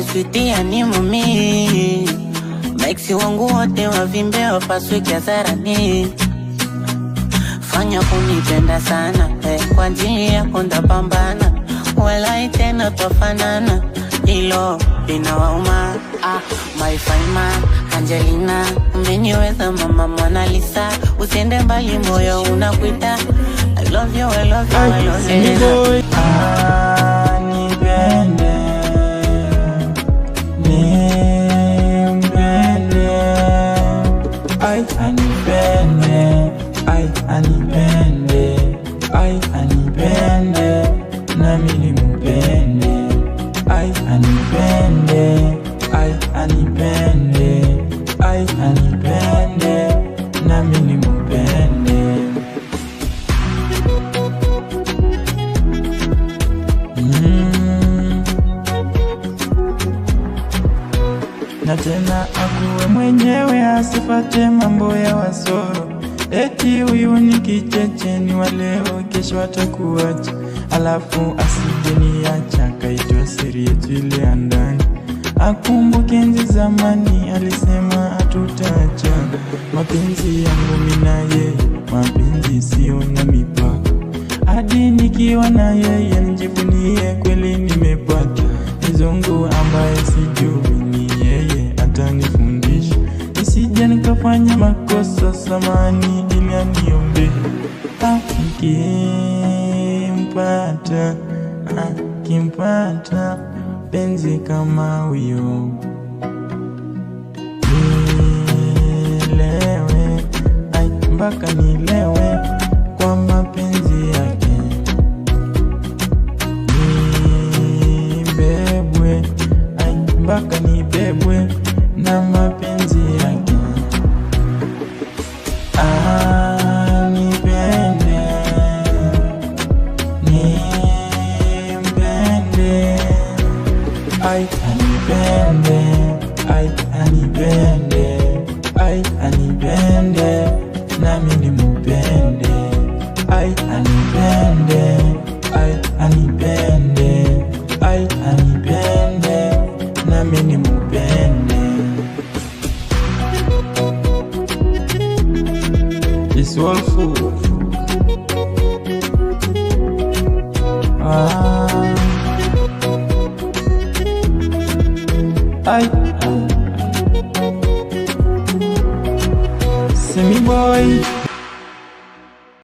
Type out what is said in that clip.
sweetie ni mumi, maiksi wangu wote wavimbe wapasuke hadharani. Fanya kunipenda sana, kwa ajili yako ndapambana, walai tena twafanana, ilo linawauma. My fine man, Angelina, umeniweza mama Mona Lisa, usiende mbali moyo unakuita. I love you, I love you, I love you. Nipende, nipende, anipende, anipende, anipende, nami nimupende. Anipende, anipende, anipende, nami nimupende. Na tena akuwe mwenyewe, asifate mambo ya wasoro. Eti huyu ni kicheche, ni wa leo kesho atakuacha. Alafu asije niacha, kaitwa siri yetu ile ya ndani. Akumbuke enzi zamani, alisema hatutaachana. Mapenzi yangu mimi na yeye, mapenzi sio na mipaka. Hadi nikiwa na yeye nijivunie kweli nimepata mzungu ambaye sijui ni yeye atanifundisha. Nisije nikafanya makosa, samani ili aniombe. Kimpata penzi kama huyo, nilewe, mpaka nilewe kwa mapenzi yake. Nibebwe, mpaka nibebwe na mapenzi yake. Nipende, nimpende, anipende, anipende, anipende, nami nimupende. Anipende, anipende, anipende, nami nimupende. It's all full. Semi boy.